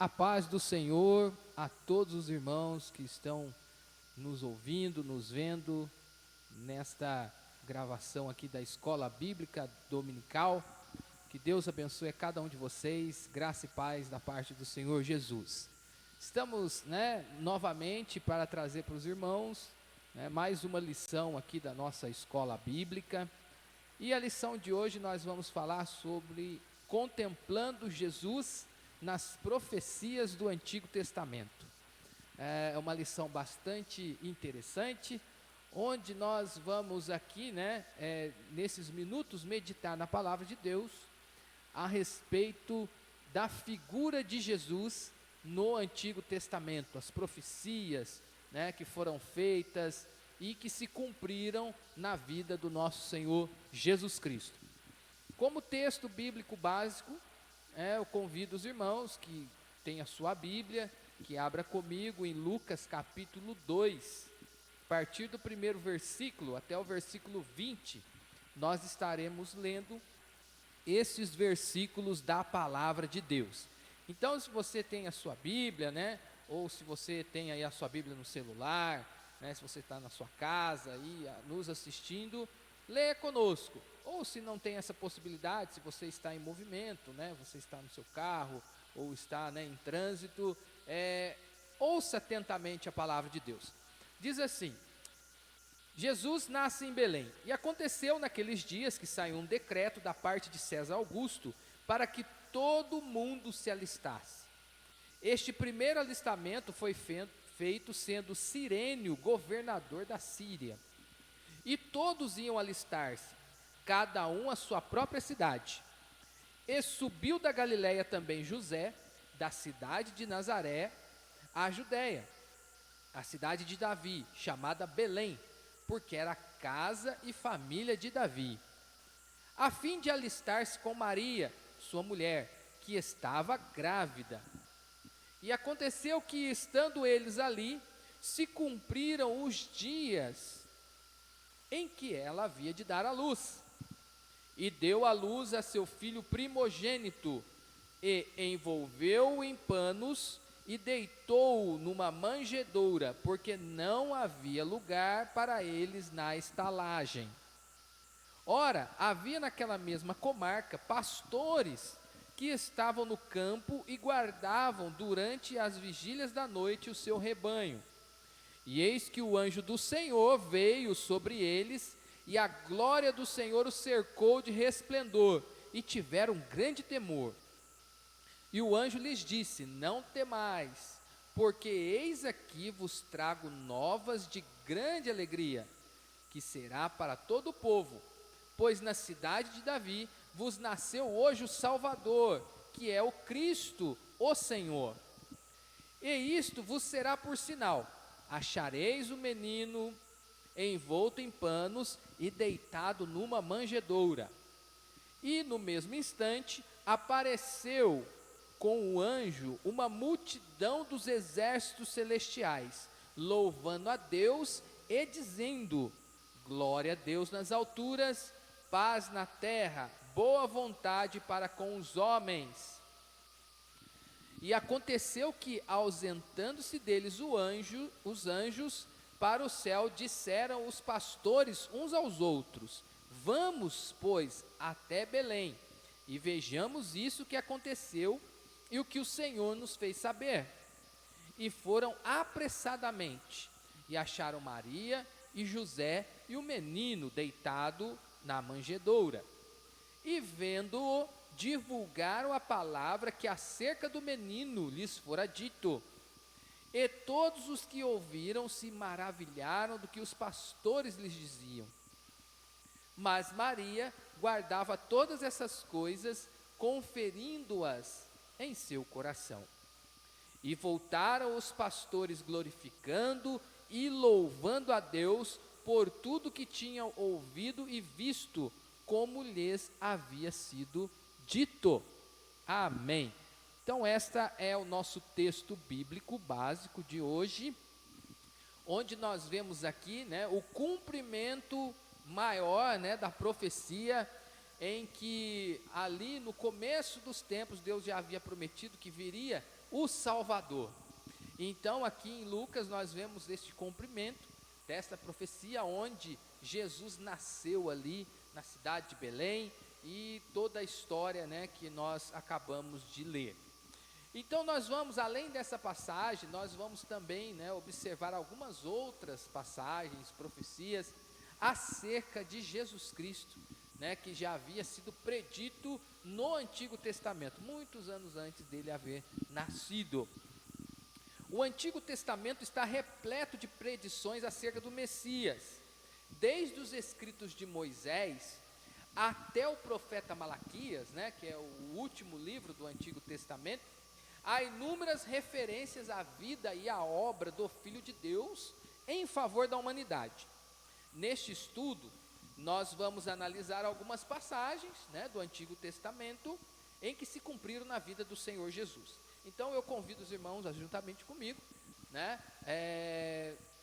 A paz do Senhor a todos os irmãos que estão nos ouvindo, nos vendo nesta gravação aqui da Escola Bíblica Dominical. Que Deus abençoe a cada um de vocês, graça e paz da parte do Senhor Jesus. Estamos, novamente para trazer para os irmãos, mais uma lição aqui da nossa Escola Bíblica. E a lição de hoje nós vamos falar sobre contemplando Jesus nas profecias do Antigo Testamento. É uma lição bastante interessante, onde nós vamos aqui, nesses minutos, meditar na palavra de Deus a respeito da figura de Jesus no Antigo Testamento, as profecias, que foram feitas e que se cumpriram na vida do nosso Senhor Jesus Cristo. Como texto bíblico básico, eu convido os irmãos que têm a sua Bíblia, que abra comigo em Lucas capítulo 2, a partir do primeiro versículo até o versículo 20, nós estaremos lendo esses versículos da palavra de Deus. Então, se você tem a sua Bíblia, ou se você tem aí a sua Bíblia no celular, se você está na sua casa aí nos assistindo, leia conosco. Ou se não tem essa possibilidade, se você está em movimento, você está no seu carro, ou está em trânsito, ouça atentamente a palavra de Deus. Diz assim: Jesus nasce em Belém, e aconteceu naqueles dias que saiu um decreto da parte de César Augusto para que todo mundo se alistasse. Este primeiro alistamento foi feito sendo Cirênio governador da Síria. E todos iam alistar-se, cada um à sua própria cidade. E subiu da Galiléia também José, da cidade de Nazaré, à Judéia, a cidade de Davi, chamada Belém, porque era casa e família de Davi, a fim de alistar-se com Maria, sua mulher, que estava grávida. E aconteceu que, estando eles ali, se cumpriram os dias em que ela havia de dar à luz. E deu à luz a seu filho primogênito, e envolveu-o em panos, e deitou-o numa manjedoura, porque não havia lugar para eles na estalagem. Ora, havia naquela mesma comarca pastores que estavam no campo e guardavam durante as vigílias da noite o seu rebanho. E eis que o anjo do Senhor veio sobre eles, e a glória do Senhor os cercou de resplendor, e tiveram grande temor. E o anjo lhes disse: não temais, porque eis aqui vos trago novas de grande alegria, que será para todo o povo, pois na cidade de Davi vos nasceu hoje o Salvador, que é o Cristo, o Senhor. E isto vos será por sinal: achareis o menino envolto em panos e deitado numa manjedoura. E no mesmo instante apareceu com o anjo uma multidão dos exércitos celestiais, louvando a Deus e dizendo: glória a Deus nas alturas, paz na terra, boa vontade para com os homens. E aconteceu que, ausentando-se deles os anjos, para o céu disseram os pastores uns aos outros: vamos, pois, até Belém, e vejamos isso que aconteceu, e o que o Senhor nos fez saber. E foram apressadamente, e acharam Maria e José e o menino deitado na manjedoura. E vendo-o, divulgaram a palavra que acerca do menino lhes fora dito. E todos os que ouviram se maravilharam do que os pastores lhes diziam. Mas Maria guardava todas essas coisas, conferindo-as em seu coração. E voltaram os pastores glorificando e louvando a Deus por tudo que tinham ouvido e visto, como lhes havia sido dito. Amém. Então, esta é o nosso texto bíblico básico de hoje, onde nós vemos aqui, o cumprimento maior, da profecia em que ali no começo dos tempos Deus já havia prometido que viria o Salvador. Então aqui em Lucas nós vemos este cumprimento desta profecia, onde Jesus nasceu ali na cidade de Belém, e toda a história, né, que nós acabamos de ler. Então nós vamos, além dessa passagem, nós vamos também, né, observar algumas outras passagens, profecias acerca de Jesus Cristo, né, que já havia sido predito no Antigo Testamento, muitos anos antes dele haver nascido. O Antigo Testamento está repleto de predições acerca do Messias, desde os escritos de Moisés até o profeta Malaquias, né, que é o último livro do Antigo Testamento. Há inúmeras referências à vida e à obra do Filho de Deus em favor da humanidade. Neste estudo, nós vamos analisar algumas passagens, né, do Antigo Testamento em que se cumpriram na vida do Senhor Jesus. Então eu convido os irmãos a, juntamente comigo, né,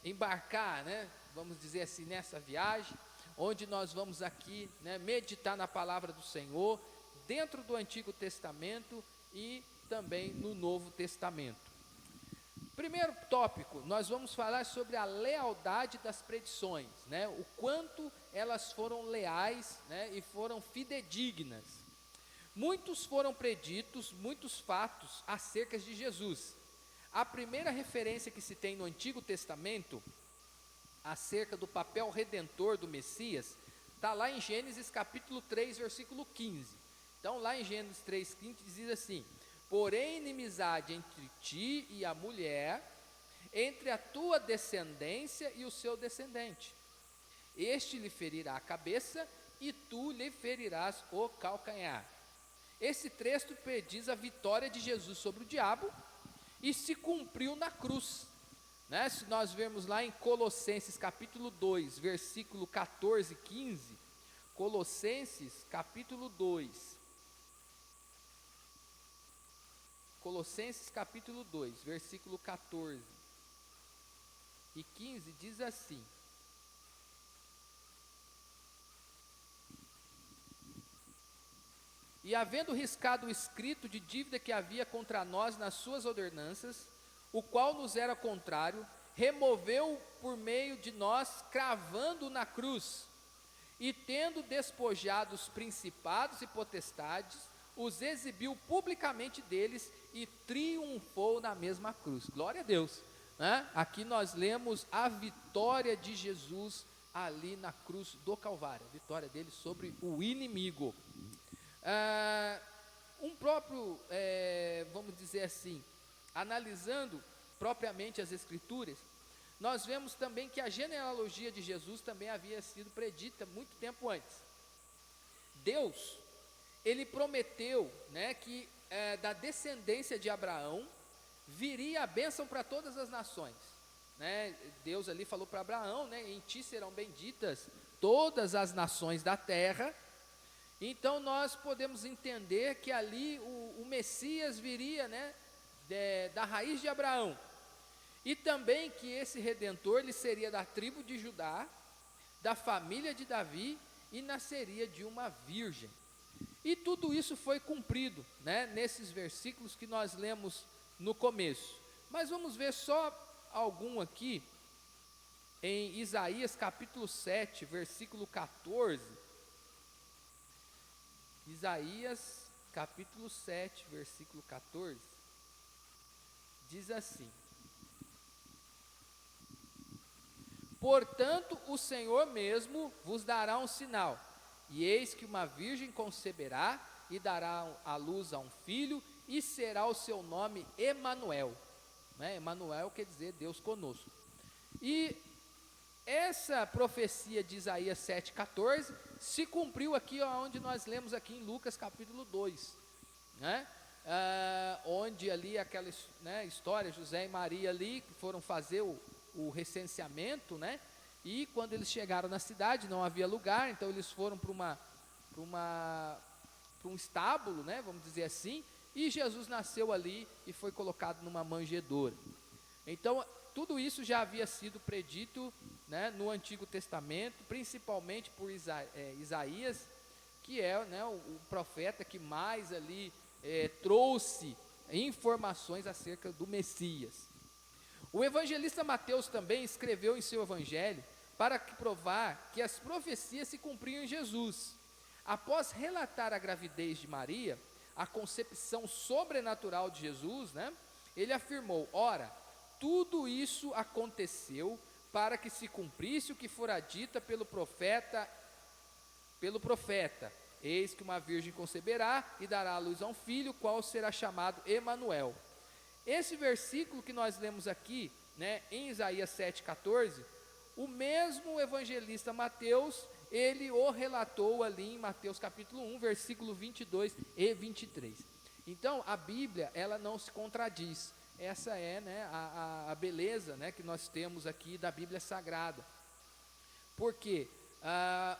embarcar, né, vamos dizer assim, nessa viagem, onde nós vamos aqui, né, meditar na palavra do Senhor, dentro do Antigo Testamento e também no Novo Testamento. Primeiro tópico, nós vamos falar sobre a lealdade das predições, né, o quanto elas foram leais, né, e foram fidedignas. Muitos foram preditos, muitos fatos acerca de Jesus. A primeira referência que se tem no Antigo Testamento acerca do papel redentor do Messias está lá em Gênesis capítulo 3, versículo 15. Então lá em Gênesis 3,15 diz assim: porém inimizade entre ti e a mulher, entre a tua descendência e o seu descendente. Este lhe ferirá a cabeça e tu lhe ferirás o calcanhar. Esse trecho prediz a vitória de Jesus sobre o diabo e se cumpriu na cruz, né? Se nós vermos lá em Colossenses capítulo 2, versículo 14 e 15, Colossenses capítulo 2, Colossenses capítulo 2, versículo 14 e 15 diz assim: e havendo riscado o escrito de dívida que havia contra nós nas suas ordenanças, o qual nos era contrário, removeu por meio de nós, cravando na cruz, e tendo despojado os principados e potestades, os exibiu publicamente deles e triunfou na mesma cruz. Glória a Deus, né? Aqui nós lemos a vitória de Jesus ali na cruz do Calvário, a vitória dele sobre o inimigo. Vamos dizer assim, analisando propriamente as Escrituras, nós vemos também que a genealogia de Jesus também havia sido predita muito tempo antes. Deus, ele prometeu, né, que da descendência de Abraão viria a bênção para todas as nações, né? Deus ali falou para Abraão, né, em ti serão benditas todas as nações da terra. Então nós podemos entender que ali o Messias viria, né, da raiz de Abraão, e também que esse Redentor ele seria da tribo de Judá, da família de Davi, e nasceria de uma virgem. E tudo isso foi cumprido, né, nesses versículos que nós lemos no começo. Mas vamos ver só algum aqui, em Isaías capítulo 7, versículo 14. Isaías capítulo 7, versículo 14, diz assim: portanto, o Senhor mesmo vos dará um sinal, e eis que uma virgem conceberá e dará à luz a um filho, e será o seu nome Emanuel, né? Emanuel quer dizer Deus conosco. E essa profecia de Isaías 7,14 se cumpriu aqui onde nós lemos aqui em Lucas capítulo 2, né? Onde ali aquela, né, história, José e Maria ali foram fazer o recenseamento, né? E quando eles chegaram na cidade não havia lugar, então eles foram para um estábulo, né, vamos dizer assim, e Jesus nasceu ali e foi colocado numa manjedoura. Então tudo isso já havia sido predito, né, no Antigo Testamento, principalmente por Isaías, que é, né, o profeta que mais ali trouxe informações acerca do Messias. O evangelista Mateus também escreveu em seu evangelho para provar que as profecias se cumpriam em Jesus. Após relatar a gravidez de Maria, a concepção sobrenatural de Jesus, né, ele afirmou: ora, tudo isso aconteceu para que se cumprisse o que fora dita pelo profeta, eis que uma virgem conceberá e dará à luz a um filho, qual será chamado Emanuel. Esse versículo que nós lemos aqui, né, em Isaías 7,14, o mesmo evangelista Mateus, ele o relatou ali em Mateus capítulo 1, versículo 22 e 23. Então, a Bíblia, ela não se contradiz. Essa é, né, a beleza, né, que nós temos aqui da Bíblia Sagrada. Porque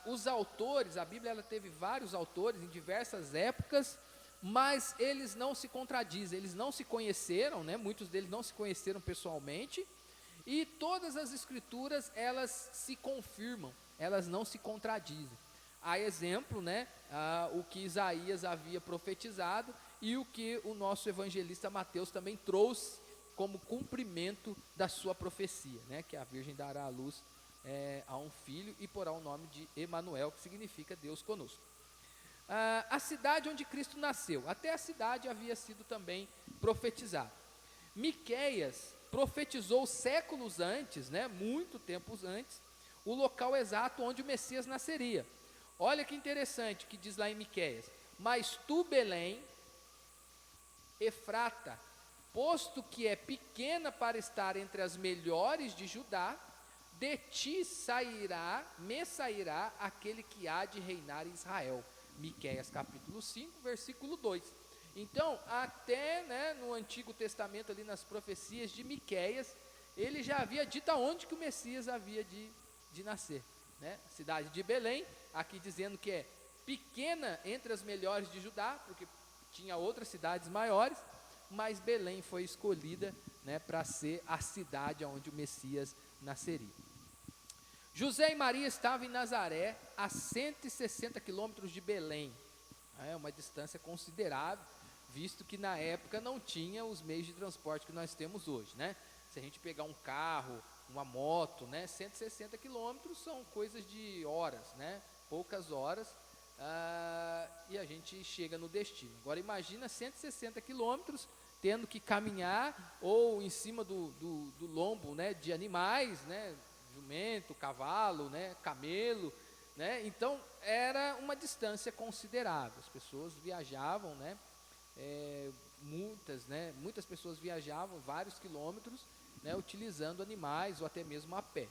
os autores, a Bíblia ela teve vários autores em diversas épocas, mas eles não se contradizem, eles não se conheceram, né, muitos deles não se conheceram pessoalmente, e todas as escrituras, elas se confirmam, elas não se contradizem. Há exemplo, né, o que Isaías havia profetizado e o que o nosso evangelista Mateus também trouxe como cumprimento da sua profecia, né, que a virgem dará à luz a um filho e porá o nome de Emanuel, que significa Deus conosco. A cidade onde Cristo nasceu, até a cidade havia sido também profetizada. Miqueias profetizou séculos antes, né, muito tempos antes, o local exato onde o Messias nasceria. Olha que interessante que diz lá em Miqueias: mas tu, Belém, Efrata, posto que é pequena para estar entre as melhores de Judá, de ti me sairá aquele que há de reinar em Israel. Miqueias capítulo 5, versículo 2. Então, até, né, no Antigo Testamento, ali nas profecias de Miqueias, ele já havia dito aonde que o Messias havia de nascer, né? Cidade de Belém, aqui dizendo que é pequena entre as melhores de Judá, porque tinha outras cidades maiores, mas Belém foi escolhida, né, para ser a cidade onde o Messias nasceria. José e Maria estavam em Nazaré, a 160 quilômetros de Belém. É uma distância considerável, visto que na época não tinha os meios de transporte que nós temos hoje, né? Se a gente pegar um carro, uma moto, né, 160 quilômetros são coisas de horas, né? Poucas horas, e a gente chega no destino. Agora imagina 160 quilômetros tendo que caminhar ou em cima do lombo, né, de animais, né, jumento, cavalo, né, camelo, né? Então era uma distância considerável. As pessoas viajavam, né, muitas pessoas viajavam vários quilômetros, né, utilizando animais ou até mesmo a pé.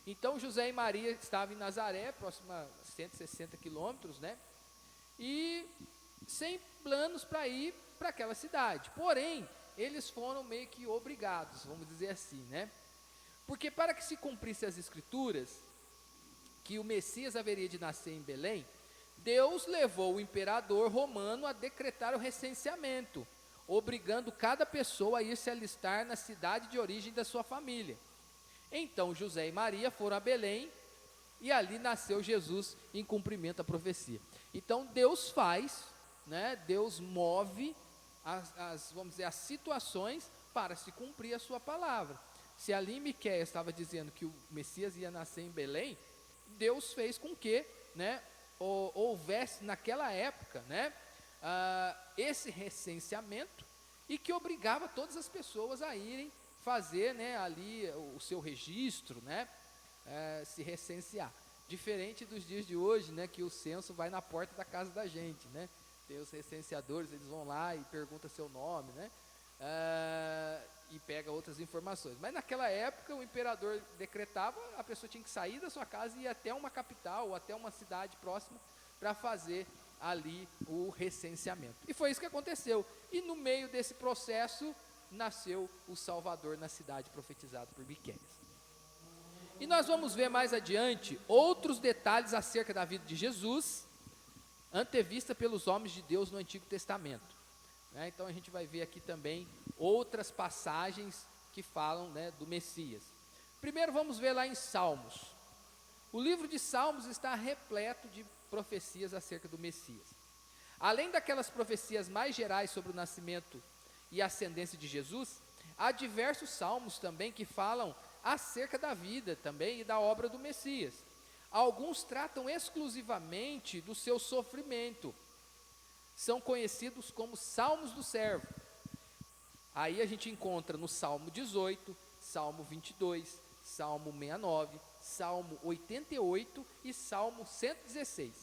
Então José e Maria estavam em Nazaré, próximo a 160 quilômetros, né, e sem planos para ir para aquela cidade. Porém, eles foram meio que obrigados, vamos dizer assim, né? Porque para que se cumprisse as escrituras, que o Messias haveria de nascer em Belém, Deus levou o imperador romano a decretar o recenseamento, obrigando cada pessoa a ir se alistar na cidade de origem da sua família. Então José e Maria foram a Belém, e ali nasceu Jesus em cumprimento à profecia. Então Deus faz, né, Deus move vamos dizer, as situações para se cumprir a sua palavra. Se ali em Miqueias estava dizendo que o Messias ia nascer em Belém, Deus fez com que, né, houvesse naquela época, né, esse recenseamento, e que obrigava todas as pessoas a irem fazer, né, ali o seu registro, né, se recensear. Diferente dos dias de hoje, né, que o censo vai na porta da casa da gente, né? Tem os recenseadores, eles vão lá e perguntam seu nome, né? E pega outras informações. Mas naquela época o imperador decretava, a pessoa tinha que sair da sua casa e ir até uma capital ou até uma cidade próxima para fazer ali o recenseamento. E foi isso que aconteceu. E no meio desse processo nasceu o Salvador na cidade profetizada por Miqueias. E nós vamos ver mais adiante outros detalhes acerca da vida de Jesus, antevista pelos homens de Deus no Antigo Testamento. Então a gente vai ver aqui também outras passagens que falam, né, do Messias. Primeiro vamos ver lá em Salmos. O livro de Salmos está repleto de profecias acerca do Messias. Além daquelas profecias mais gerais sobre o nascimento e ascendência de Jesus, há diversos salmos também que falam acerca da vida também e da obra do Messias. Alguns tratam exclusivamente do seu sofrimento, são conhecidos como salmos do servo. Aí a gente encontra no Salmo 18, Salmo 22, Salmo 69, Salmo 88 e Salmo 116.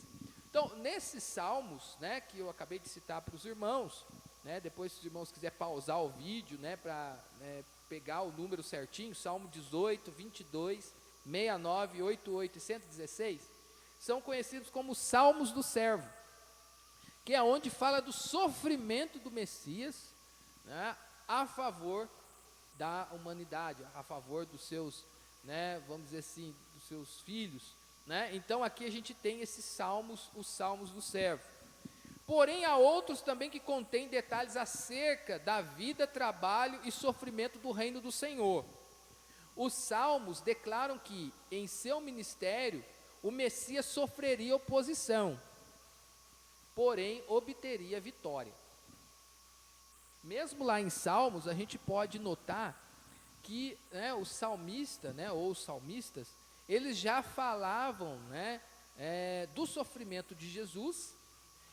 Então, nesses salmos, né, que eu acabei de citar para os irmãos, né, depois se os irmãos quiserem pausar o vídeo, né, para pegar o número certinho, Salmo 18, 22, 69, 88 e 116, são conhecidos como salmos do servo, que é onde fala do sofrimento do Messias, né, a favor da humanidade, a favor dos seus, né, vamos dizer assim, dos seus filhos, né? Então aqui a gente tem esses salmos, os salmos do servo. Porém há outros também que contêm detalhes acerca da vida, trabalho e sofrimento do reino do Senhor. Os salmos declaram que em seu ministério o Messias sofreria oposição, porém obteria vitória. Mesmo lá em Salmos, a gente pode notar que, né, o salmista, né, ou os salmistas, eles já falavam, né, do sofrimento de Jesus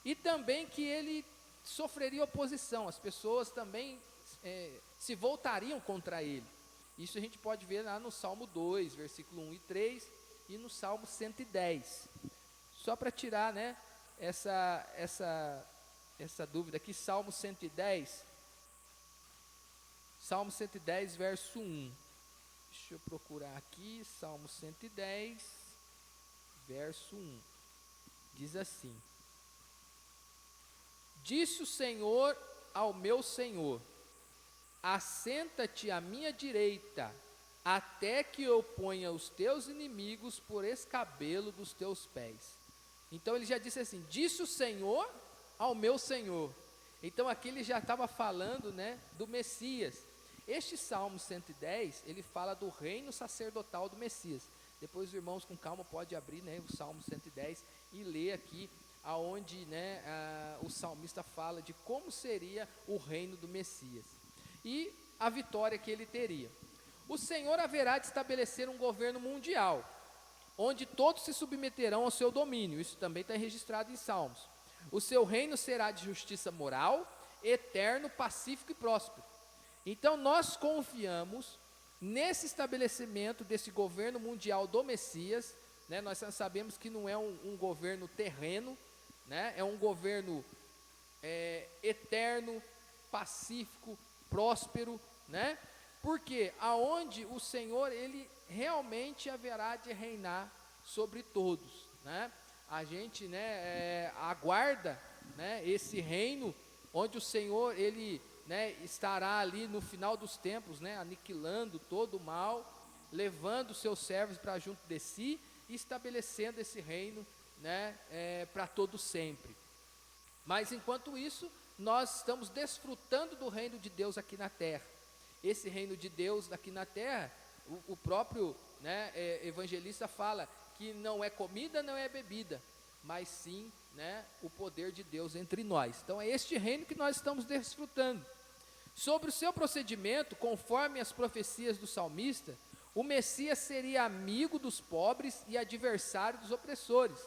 e também que ele sofreria oposição, as pessoas também se voltariam contra ele. Isso a gente pode ver lá no Salmo 2, versículo 1 e 3 e no Salmo 110. Só para tirar, né, essa dúvida aqui, Salmo 110, Salmo 110, verso 1. Deixa eu procurar aqui, Salmo 110, verso 1. Diz assim: Disse o Senhor ao meu Senhor: assenta-te à minha direita, até que eu ponha os teus inimigos por escabelo dos teus pés. Então ele já disse assim: disse o Senhor ao meu Senhor. Então aqui ele já estava falando, né, do Messias. Este Salmo 110, ele fala do reino sacerdotal do Messias. Depois os irmãos com calma podem abrir, né, o Salmo 110 e ler aqui aonde, né, o salmista fala de como seria o reino do Messias e a vitória que ele teria. O Senhor haverá de estabelecer um governo mundial, onde todos se submeterão ao seu domínio. Isso também está registrado em Salmos. O seu reino será de justiça moral, eterno, pacífico e próspero. Então nós confiamos nesse estabelecimento desse governo mundial do Messias, né? Nós sabemos que não é um governo terreno, né? É um governo eterno, pacífico, próspero, né? Porque aonde o Senhor, ele realmente haverá de reinar sobre todos, né? A gente, né, aguarda, né, esse reino onde o Senhor, ele, né, estará ali no final dos tempos, né, aniquilando todo o mal, levando os seus servos para junto de si e estabelecendo esse reino, né, para todo sempre. Mas enquanto isso, nós estamos desfrutando do reino de Deus aqui na terra. Esse reino de Deus aqui na terra, o próprio, né, evangelista fala que não é comida, não é bebida, mas sim, né, o poder de Deus entre nós. Então é este reino que nós estamos desfrutando. Sobre o seu procedimento, conforme as profecias do salmista, o Messias seria amigo dos pobres e adversário dos opressores.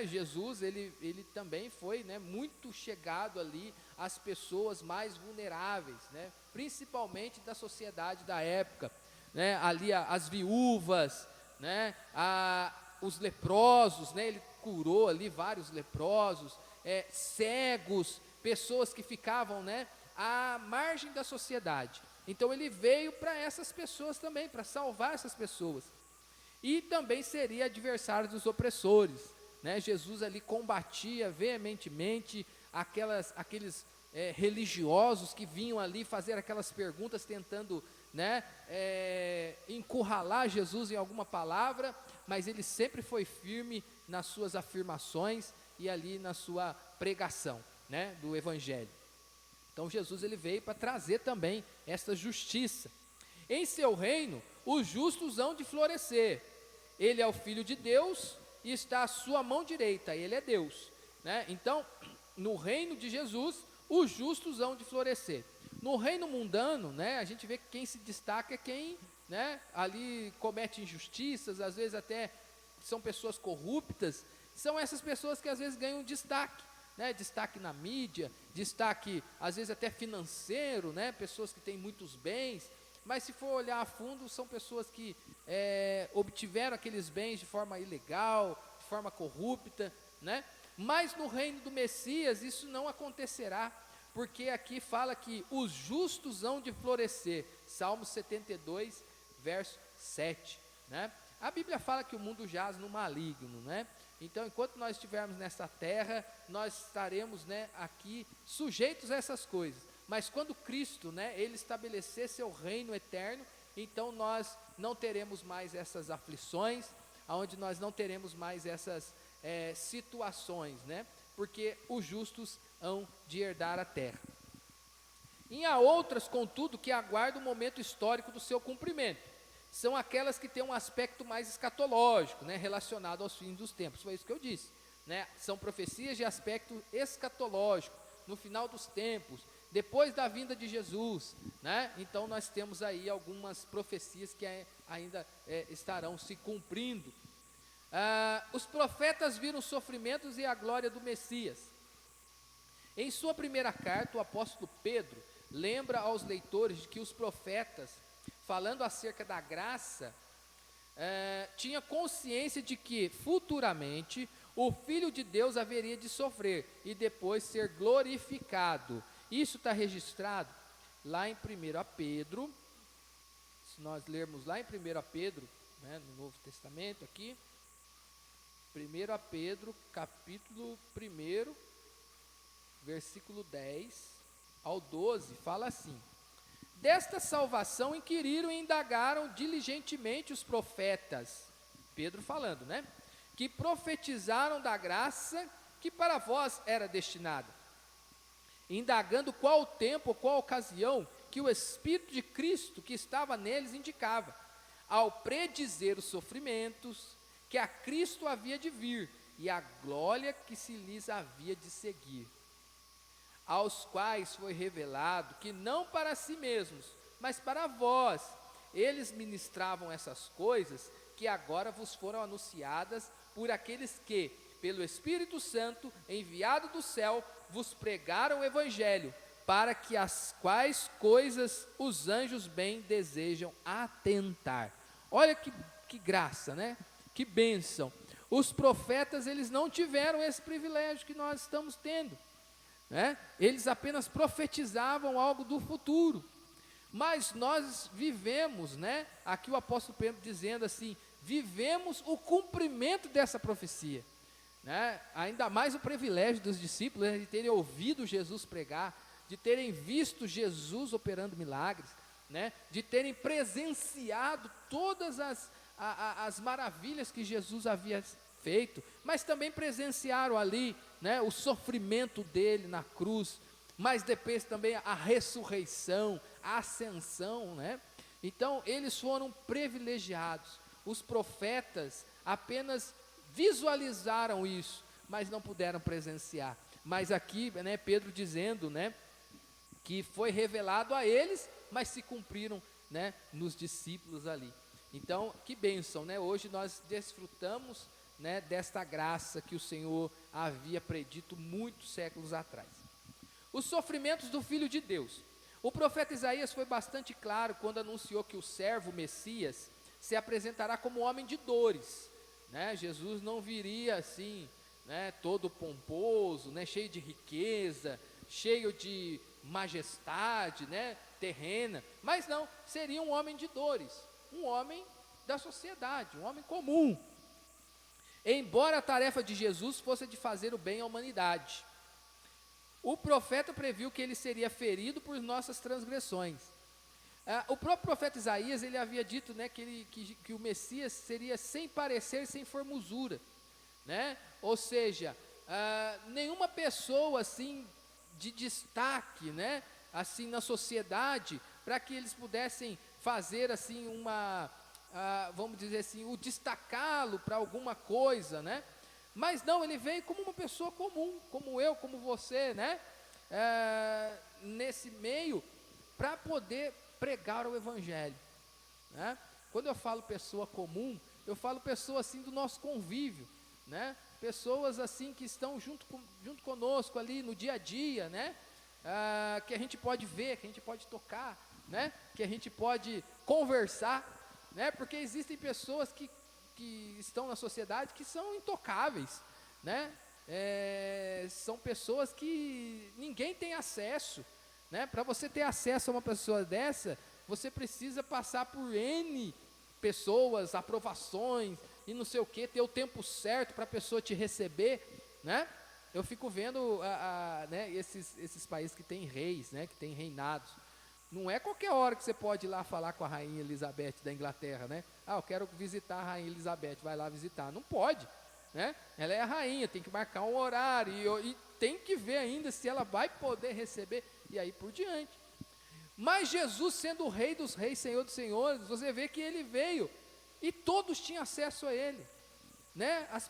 Jesus, ele também foi, né, muito chegado ali às pessoas mais vulneráveis, né, principalmente da sociedade da época, né, ali as viúvas, né, os leprosos, né, ele curou ali vários leprosos, cegos, pessoas que ficavam, né, à margem da sociedade. Então ele veio para essas pessoas também, para salvar essas pessoas. E também seria adversário dos opressores, né? Jesus ali combatia veementemente aqueles religiosos que vinham ali fazer aquelas perguntas tentando, né, encurralar Jesus em alguma palavra, mas ele sempre foi firme nas suas afirmações e ali na sua pregação, né, do evangelho. Então Jesus, ele veio para trazer também essa justiça. Em seu reino, os justos hão de florescer. Ele é o Filho de Deus e está à sua mão direita, ele é Deus, né? Então, no reino de Jesus, os justos hão de florescer. No reino mundano, né, a gente vê que quem se destaca é quem, né, ali comete injustiças, às vezes até são pessoas corruptas, são essas pessoas que às vezes ganham destaque, né, destaque na mídia, destaque às vezes até financeiro, né, pessoas que têm muitos bens, mas se for olhar a fundo, são pessoas que obtiveram aqueles bens de forma ilegal, de forma corrupta, né? Mas no reino do Messias isso não acontecerá, porque aqui fala que os justos hão de florescer, Salmo 72, verso 7, né? A Bíblia fala que o mundo jaz no maligno, né? Então, enquanto nós estivermos nessa terra, nós estaremos, né, aqui sujeitos a essas coisas. Mas quando Cristo, né, ele estabelecer seu reino eterno, então nós não teremos mais essas aflições, onde nós não teremos mais essas situações, né? Porque os justos hão de herdar a terra. E há outras, contudo, que aguardam o momento histórico do seu cumprimento. São aquelas que têm um aspecto mais escatológico, né, relacionado aos fins dos tempos. Foi isso que eu disse, né? São profecias de aspecto escatológico, no final dos tempos, depois da vinda de Jesus, né? Então nós temos aí algumas profecias que ainda estarão se cumprindo. Os profetas viram os sofrimentos e a glória do Messias. Em sua primeira carta, o apóstolo Pedro lembra aos leitores de que os profetas, falando acerca da graça, tinha consciência de que futuramente o Filho de Deus haveria de sofrer e depois ser glorificado. Isso está registrado lá em 1 Pedro, se nós lermos lá em 1 Pedro, né, no Novo Testamento aqui, 1 Pedro, capítulo 1, versículo 10 ao 12, fala assim: desta salvação inquiriram e indagaram diligentemente os profetas, Pedro falando, né, que profetizaram da graça que para vós era destinada, indagando qual o tempo, qual a ocasião que o Espírito de Cristo que estava neles indicava, ao predizer os sofrimentos que a Cristo havia de vir, e a glória que se lhes havia de seguir, aos quais foi revelado que não para si mesmos, mas para vós, eles ministravam essas coisas que agora vos foram anunciadas por aqueles que, pelo Espírito Santo, enviado do céu, vos pregaram o Evangelho, para que as quais coisas os anjos bem desejam atentar. Olha que graça, né? Que bênção. Os profetas, eles não tiveram esse privilégio que nós estamos tendo, né? Eles apenas profetizavam algo do futuro, mas nós vivemos, né? Aqui o apóstolo Pedro dizendo assim, vivemos o cumprimento dessa profecia, né? Ainda mais o privilégio dos discípulos, né, de terem ouvido Jesus pregar, de terem visto Jesus operando milagres, né? De terem presenciado todas as maravilhas que Jesus havia feito, mas também presenciaram ali, né, o sofrimento dele na cruz, mas depois também a ressurreição, a ascensão, né? Então eles foram privilegiados. Os profetas apenas visualizaram isso, mas não puderam presenciar. Mas aqui, né, Pedro dizendo, né, que foi revelado a eles, mas se cumpriram, né, nos discípulos ali. Então, que bênção, né? Hoje nós desfrutamos, né, desta graça que o Senhor havia predito muitos séculos atrás. Os sofrimentos do Filho de Deus. O profeta Isaías foi bastante claro quando anunciou que o servo Messias se apresentará como homem de dores, né? Jesus não viria assim, né, todo pomposo, né, cheio de riqueza, cheio de majestade, né, terrena, mas não, seria um homem de dores, um homem da sociedade, um homem comum. Embora a tarefa de Jesus fosse de fazer o bem à humanidade, o profeta previu que ele seria ferido por nossas transgressões. O próprio profeta Isaías, ele havia dito, né, que o Messias seria sem parecer, sem formosura, né? Ou seja, nenhuma pessoa assim de destaque, né, assim na sociedade, para que eles pudessem fazer assim vamos dizer assim, o destacá-lo para alguma coisa, né? Mas não, ele veio como uma pessoa comum, como eu, como você, né? Nesse meio, para poder pregar o evangelho, né? Quando eu falo pessoa comum, eu falo pessoa assim do nosso convívio, né? Pessoas assim que estão junto conosco ali no dia a dia, né? Que a gente pode ver, que a gente pode tocar, né? Que a gente pode conversar, né? Porque existem pessoas que estão na sociedade que são intocáveis, né? São pessoas que ninguém tem acesso, né? Para você ter acesso a uma pessoa dessa, você precisa passar por N pessoas, aprovações e não sei o que, ter o tempo certo para a pessoa te receber, né? Eu fico vendo né, esses países que têm reis, né, que têm reinados. Não é qualquer hora que você pode ir lá falar com a rainha Elizabeth da Inglaterra, né? Eu quero visitar a rainha Elizabeth, vai lá visitar. Não pode, né? Ela é a rainha, tem que marcar um horário e tem que ver ainda se ela vai poder receber e aí por diante. Mas Jesus, sendo o Rei dos Reis, Senhor dos Senhores, você vê que ele veio e todos tinham acesso a ele, né? As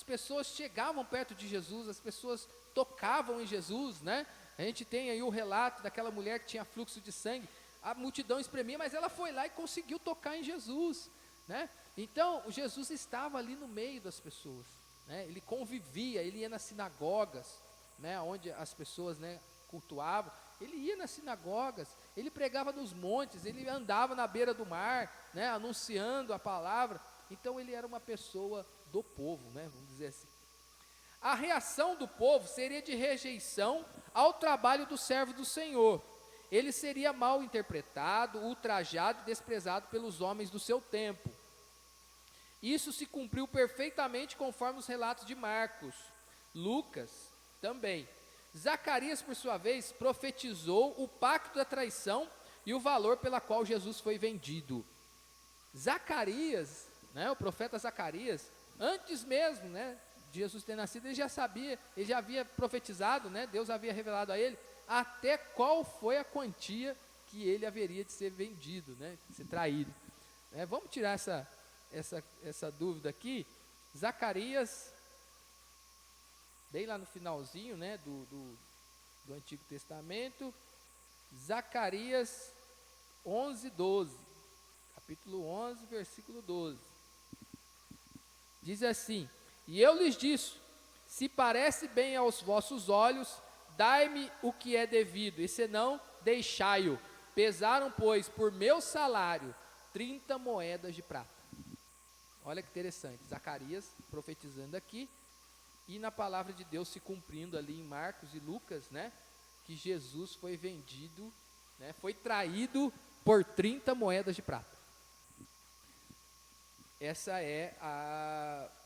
pessoas chegavam perto de Jesus, as pessoas tocavam em Jesus, né? A gente tem aí o relato daquela mulher que tinha fluxo de sangue, a multidão espremia, mas ela foi lá e conseguiu tocar em Jesus, né? Então, Jesus estava ali no meio das pessoas, né? Ele convivia, ele ia nas sinagogas, né? Onde as pessoas, né, cultuavam, ele ia nas sinagogas, ele pregava nos montes, ele andava na beira do mar, né? Anunciando a palavra. Então, ele era uma pessoa do povo, né? Vamos dizer assim. A reação do povo seria de rejeição ao trabalho do servo do Senhor. Ele seria mal interpretado, ultrajado e desprezado pelos homens do seu tempo. Isso se cumpriu perfeitamente conforme os relatos de Marcos, Lucas também. Zacarias, por sua vez, profetizou o pacto da traição e o valor pela qual Jesus foi vendido. Zacarias, né, o profeta Zacarias, antes mesmo, né, de Jesus ter nascido, ele já sabia, ele já havia profetizado, né, Deus havia revelado a ele até qual foi a quantia que ele haveria de ser vendido, né, de ser traído. Vamos tirar essa dúvida aqui. Zacarias, bem lá no finalzinho, né, do Antigo Testamento, Zacarias 11:12, capítulo 11, versículo 12, diz assim: e eu lhes disse, se parece bem aos vossos olhos, dai-me o que é devido, e senão, deixai-o. Pesaram, pois, por meu salário, 30 moedas de prata. Olha que interessante, Zacarias profetizando aqui, e na palavra de Deus se cumprindo ali em Marcos e Lucas, né, que Jesus foi vendido, né, foi traído por 30 moedas de prata. Essa é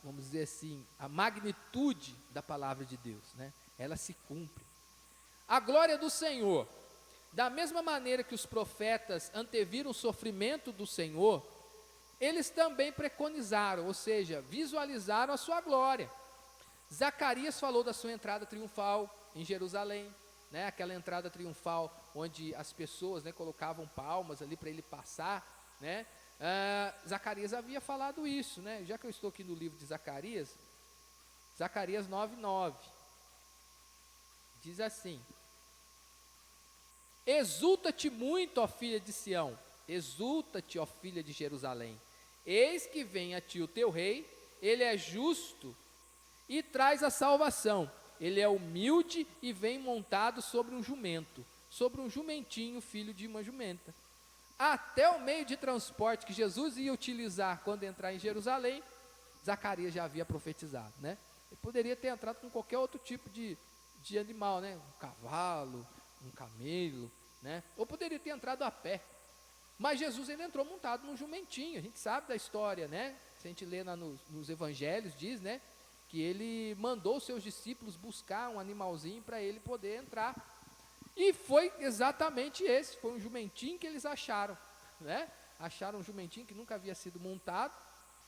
vamos dizer assim, a magnitude da palavra de Deus, né? Ela se cumpre. A glória do Senhor, da mesma maneira que os profetas anteviram o sofrimento do Senhor, eles também preconizaram, ou seja, visualizaram a sua glória. Zacarias falou da sua entrada triunfal em Jerusalém, né? Aquela entrada triunfal onde as pessoas, né, colocavam palmas ali para ele passar, né? Zacarias havia falado isso, né? Já que eu estou aqui no livro de Zacarias, Zacarias 9:9, diz assim: exulta-te muito, ó filha de Sião, exulta-te, ó filha de Jerusalém, eis que vem a ti o teu rei, ele é justo e traz a salvação, ele é humilde e vem montado sobre um jumento, sobre um jumentinho, filho de uma jumenta. Até o meio de transporte que Jesus ia utilizar quando entrar em Jerusalém, Zacarias já havia profetizado, né? Ele poderia ter entrado com qualquer outro tipo de animal, né? Um cavalo, um camelo, né? Ou poderia ter entrado a pé. Mas Jesus, ele entrou montado num jumentinho. A gente sabe da história, né? Se a gente lê nos evangelhos, diz, né, que ele mandou os seus discípulos buscar um animalzinho para ele poder entrar. E foi exatamente esse, foi um jumentinho que eles acharam, né? Acharam um jumentinho que nunca havia sido montado,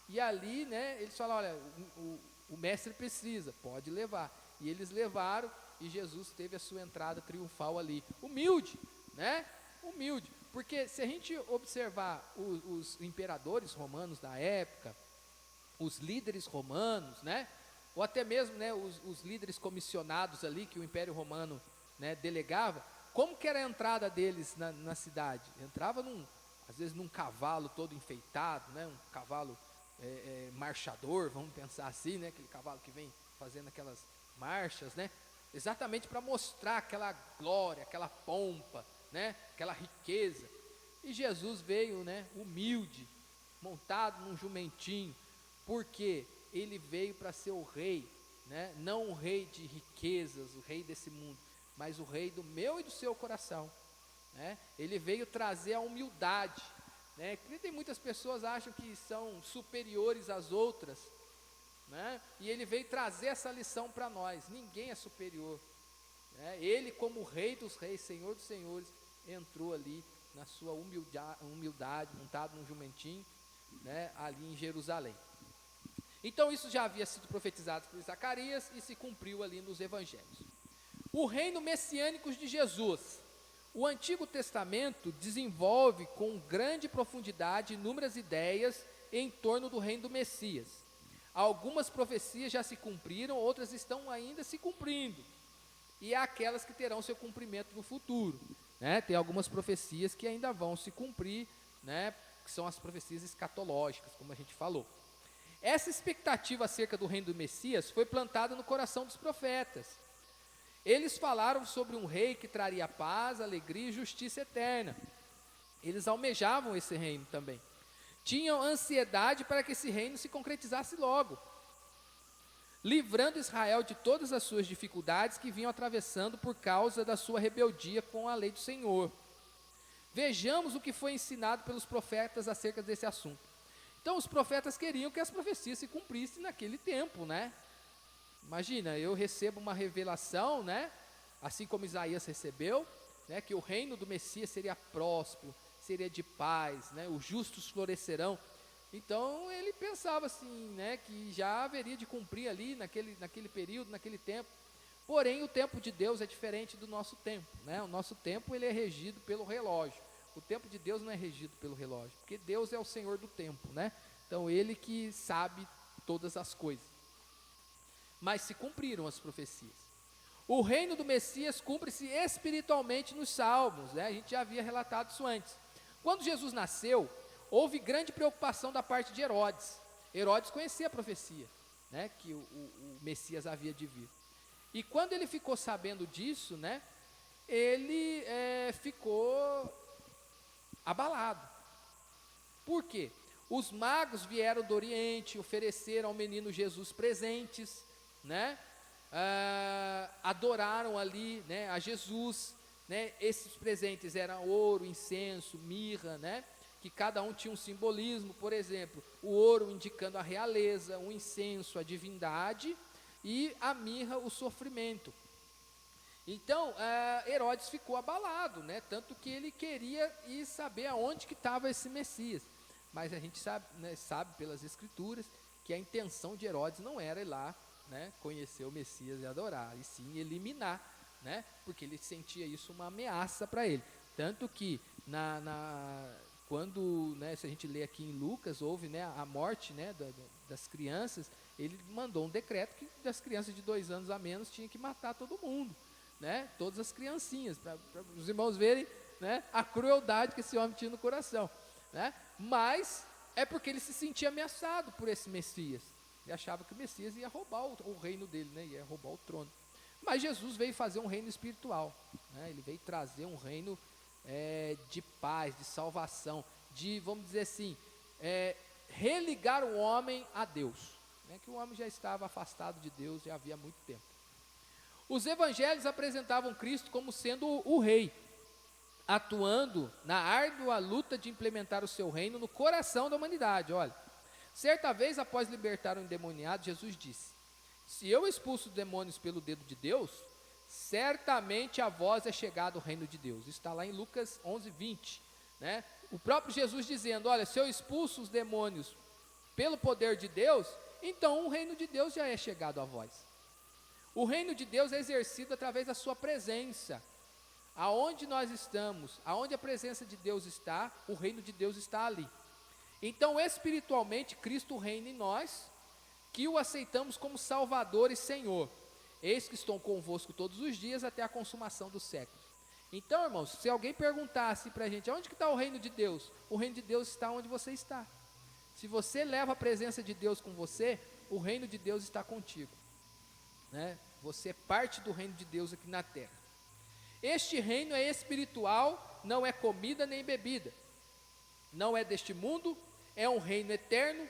e ali, né, eles falaram, olha, o mestre precisa, pode levar. E eles levaram, e Jesus teve a sua entrada triunfal ali, humilde, né? Humilde. Porque se a gente observar os imperadores romanos da época, os líderes romanos, né, ou até mesmo, né, os líderes comissionados ali que o Império Romano, né, delegava, como que era a entrada deles na cidade? Entrava às vezes num cavalo todo enfeitado, né, um cavalo marchador, vamos pensar assim, né, aquele cavalo que vem fazendo aquelas marchas, né, exatamente para mostrar aquela glória, aquela pompa, né, aquela riqueza. E Jesus veio, né, humilde, montado num jumentinho, porque ele veio para ser o rei, né, não o rei de riquezas, o rei desse mundo, mas o rei do meu e do seu coração, né? Ele veio trazer a humildade, né? Porque tem muitas pessoas que acham que são superiores às outras, né? E ele veio trazer essa lição para nós: ninguém é superior, né? Ele, como rei dos reis, senhor dos senhores, entrou ali na sua humildade, montado num jumentinho, né, ali em Jerusalém. Então isso já havia sido profetizado por Zacarias e se cumpriu ali nos evangelhos. O reino messiânico de Jesus. O Antigo Testamento desenvolve com grande profundidade inúmeras ideias em torno do reino do Messias. Algumas profecias já se cumpriram, outras estão ainda se cumprindo, e há aquelas que terão seu cumprimento no futuro, né? Tem algumas profecias que ainda vão se cumprir, né, que são as profecias escatológicas, como a gente falou. Essa expectativa acerca do reino do Messias foi plantada no coração dos profetas. Eles falaram sobre um rei que traria paz, alegria e justiça eterna. Eles almejavam esse reino também. Tinham ansiedade para que esse reino se concretizasse logo, livrando Israel de todas as suas dificuldades que vinham atravessando por causa da sua rebeldia com a lei do Senhor. Vejamos o que foi ensinado pelos profetas acerca desse assunto. Então, os profetas queriam que as profecias se cumprissem naquele tempo, né? Imagina, eu recebo uma revelação, né, assim como Isaías recebeu, né, que o reino do Messias seria próspero, seria de paz, né, os justos florescerão. Então ele pensava assim, né, que já haveria de cumprir ali naquele período, naquele tempo. Porém, o tempo de Deus é diferente do nosso tempo, né? O nosso tempo ele é regido pelo relógio. O tempo de Deus não é regido pelo relógio, porque Deus é o Senhor do tempo, né? Então ele que sabe todas as coisas. Mas se cumpriram as profecias. O reino do Messias cumpre-se espiritualmente nos Salmos, né? A gente já havia relatado isso antes. Quando Jesus nasceu, houve grande preocupação da parte de Herodes. Herodes conhecia a profecia, né, que o Messias havia de vir. E quando ele ficou sabendo disso, né, ele ficou abalado. Por quê? Os magos vieram do Oriente, ofereceram ao menino Jesus presentes, né, adoraram ali, né, a Jesus, né. Esses presentes eram ouro, incenso, mirra, né, que cada um tinha um simbolismo. Por exemplo, o ouro indicando a realeza, o incenso a divindade e a mirra o sofrimento. Então Herodes ficou abalado, né, tanto que ele queria ir saber aonde que estava esse Messias. Mas a gente sabe, né, sabe pelas escrituras que a intenção de Herodes não era ir lá, né, conhecer o Messias e adorar, e sim eliminar, né, porque ele sentia isso uma ameaça para ele. Tanto que quando, né, se a gente lê aqui em Lucas, houve, né, a morte, né, das crianças, ele mandou um decreto que das crianças de 2 anos a menos tinha que matar todo mundo, né, todas as criancinhas, para os irmãos verem, né, a crueldade que esse homem tinha no coração, né. Mas é porque ele se sentia ameaçado por esse Messias. Ele achava que o Messias ia roubar o reino dele, né, ia roubar o trono. Mas Jesus veio fazer um reino espiritual, né, ele veio trazer um reino de paz, de salvação, de, vamos dizer assim, religar o homem a Deus, né, que o homem já estava afastado de Deus já havia muito tempo. Os evangelhos apresentavam Cristo como sendo o rei, atuando na árdua luta de implementar o seu reino no coração da humanidade. Olha, certa vez após libertar o endemoniado, Jesus disse: se eu expulso demônios pelo dedo de Deus, certamente a vós é chegado o reino de Deus. Isso está lá em Lucas 11:20, né? O próprio Jesus dizendo: olha, se eu expulso os demônios pelo poder de Deus, então o reino de Deus já é chegado a vós. O reino de Deus é exercido através da sua presença. Aonde nós estamos, aonde a presença de Deus está, o reino de Deus está ali. Então, espiritualmente, Cristo reina em nós, que o aceitamos como Salvador e Senhor. Eis que estou convosco todos os dias até a consumação dos séculos. Então, irmãos, se alguém perguntasse para a gente, onde que está o reino de Deus? O reino de Deus está onde você está. Se você leva a presença de Deus com você, o reino de Deus está contigo, né? Você é parte do reino de Deus aqui na terra. Este reino é espiritual, não é comida nem bebida, não é deste mundo, é um reino eterno.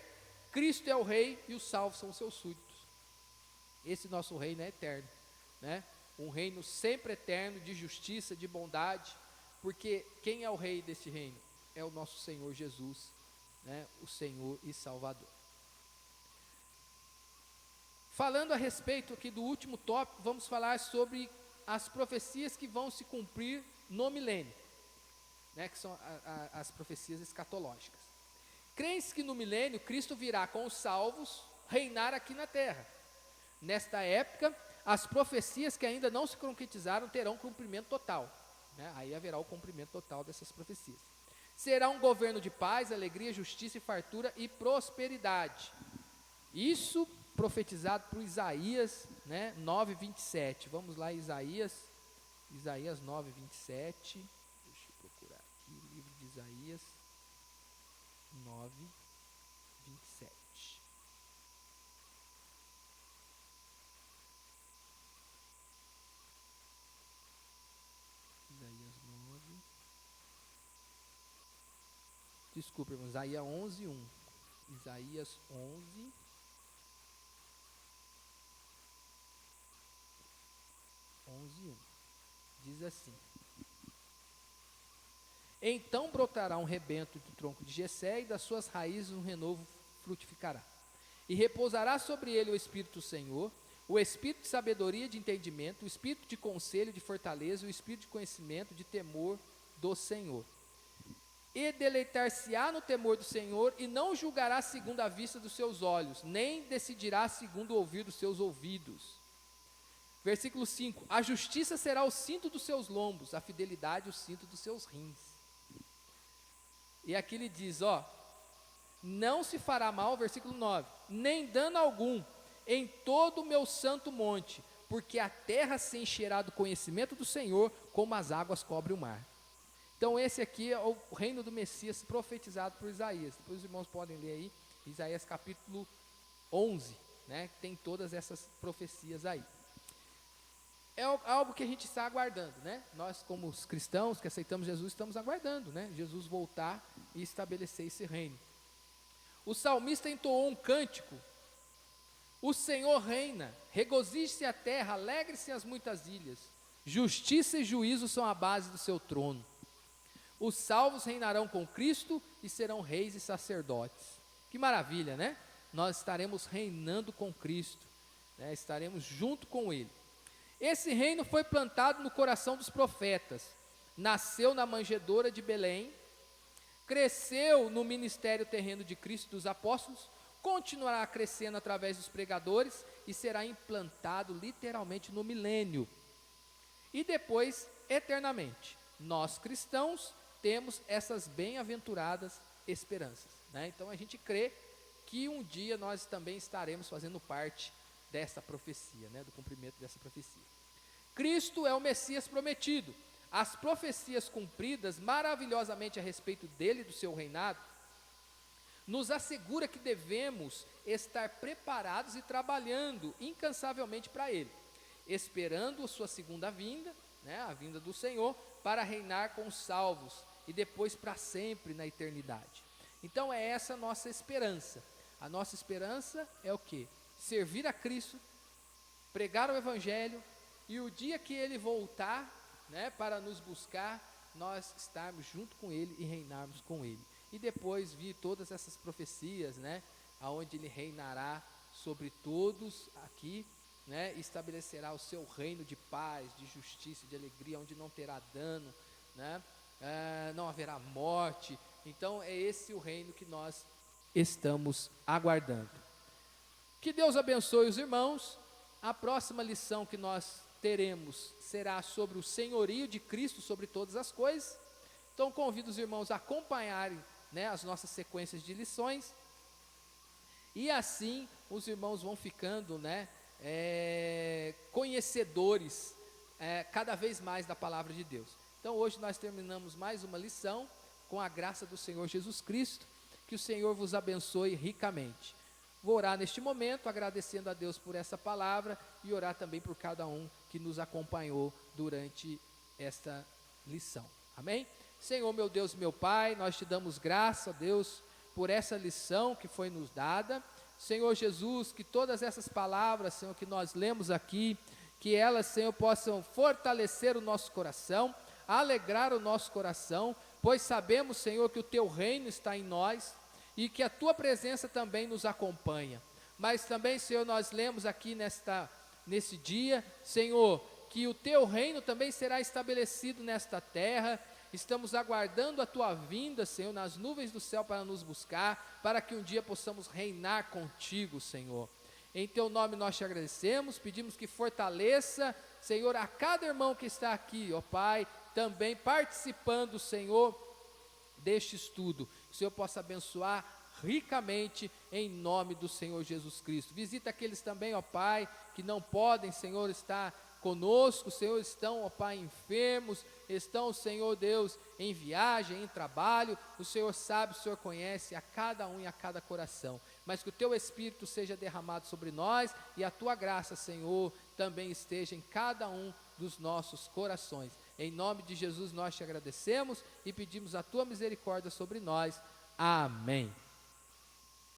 Cristo é o rei e os salvos são os seus súditos. Esse nosso reino é eterno, né? Um reino sempre eterno, de justiça, de bondade, porque quem é o rei desse reino? É o nosso Senhor Jesus, né? O Senhor e Salvador. Falando a respeito aqui do último tópico, vamos falar sobre as profecias que vão se cumprir no milênio, né? Que são as profecias escatológicas. Crê-se que no milênio Cristo virá com os salvos reinar aqui na terra. Nesta época, as profecias que ainda não se concretizaram terão cumprimento total, né? Aí haverá o cumprimento total dessas profecias. Será um governo de paz, alegria, justiça e fartura e prosperidade. Isso profetizado por Isaías, né, 9:27. Vamos lá, Isaías 9:27. Deixa eu procurar aqui, livro de Isaías 9:27. Isaías 9. Desculpa, irmãos, Isaías 11:1. Isaías 11. 11:1. Diz assim: então brotará um rebento do tronco de Jessé, e das suas raízes um renovo frutificará. E repousará sobre ele o Espírito do Senhor, o Espírito de sabedoria e de entendimento, o Espírito de conselho, de fortaleza, o Espírito de conhecimento, de temor do Senhor. E deleitar-se-á no temor do Senhor, e não julgará segundo a vista dos seus olhos, nem decidirá segundo o ouvir dos seus ouvidos. Versículo 5: a justiça será o cinto dos seus lombos, a fidelidade o cinto dos seus rins. E aqui ele diz, não se fará mal, versículo 9, nem dano algum em todo o meu santo monte, porque a terra se encherá do conhecimento do Senhor, como as águas cobrem o mar. Então esse aqui é o reino do Messias profetizado por Isaías. Depois os irmãos podem ler aí, Isaías capítulo 11, né, que tem todas essas profecias aí. É algo que a gente está aguardando, né? Nós, como os cristãos que aceitamos Jesus, estamos aguardando, né? Jesus voltar e estabelecer esse reino. O salmista entoou um cântico: o Senhor reina, regozije-se a terra, alegre-se as muitas ilhas, justiça e juízo são a base do seu trono. Os salvos reinarão com Cristo e serão reis e sacerdotes. Que maravilha, né? Nós estaremos reinando com Cristo, né? Estaremos junto com Ele. Esse reino foi plantado no coração dos profetas, nasceu na manjedoura de Belém, cresceu no ministério terreno de Cristo e dos apóstolos, continuará crescendo através dos pregadores e será implantado literalmente no milênio. E depois, eternamente, nós cristãos temos essas bem-aventuradas esperanças, né? Então a gente crê que um dia nós também estaremos fazendo parte dessa profecia, né? Do cumprimento dessa profecia. Cristo é o Messias prometido. As profecias cumpridas maravilhosamente a respeito dele e do seu reinado nos assegura que devemos estar preparados e trabalhando incansavelmente para ele, esperando a sua segunda vinda, né, a vinda do Senhor, para reinar com os salvos e depois para sempre na eternidade. Então é essa a nossa esperança. A nossa esperança é o quê? Servir a Cristo, pregar o Evangelho, e o dia que Ele voltar, né, para nos buscar, nós estarmos junto com Ele e reinarmos com Ele. E depois vir todas essas profecias, né, aonde Ele reinará sobre todos aqui, né, estabelecerá o seu reino de paz, de justiça, de alegria, onde não terá dano, né, não haverá morte. Então é esse o reino que nós estamos aguardando. Que Deus abençoe os irmãos. A próxima lição que nós teremos será sobre o senhorio de Cristo sobre todas as coisas. Então convido os irmãos a acompanharem, né, as nossas sequências de lições, e assim os irmãos vão ficando, né, conhecedores cada vez mais da palavra de Deus. Então hoje nós terminamos mais uma lição com a graça do Senhor Jesus Cristo. Que o Senhor vos abençoe ricamente. Vou orar neste momento, agradecendo a Deus por essa palavra e orar também por cada um que nos acompanhou durante esta lição. Amém? Senhor, meu Deus, meu Pai, nós te damos graça, ó Deus, por essa lição que foi nos dada. Senhor Jesus, que todas essas palavras, Senhor, que nós lemos aqui, que elas, Senhor, possam fortalecer o nosso coração, alegrar o nosso coração, pois sabemos, Senhor, que o teu reino está em nós e que a tua presença também nos acompanha. Mas também, Senhor, nós lemos aqui nesse dia, Senhor, que o teu reino também será estabelecido nesta terra. Estamos aguardando a tua vinda, Senhor, nas nuvens do céu para nos buscar, para que um dia possamos reinar contigo, Senhor. Em teu nome nós te agradecemos, pedimos que fortaleça, Senhor, a cada irmão que está aqui, ó Pai, também participando, Senhor, deste estudo. Que o Senhor possa abençoar ricamente em nome do Senhor Jesus Cristo. Visita aqueles também, ó Pai, que não podem, Senhor, estar conosco, Senhor, estão, ó Pai, enfermos, estão, Senhor Deus, em viagem, em trabalho. O Senhor sabe, o Senhor conhece a cada um e a cada coração. Mas que o teu Espírito seja derramado sobre nós e a tua graça, Senhor, também esteja em cada um dos nossos corações. Em nome de Jesus nós te agradecemos e pedimos a tua misericórdia sobre nós. Amém.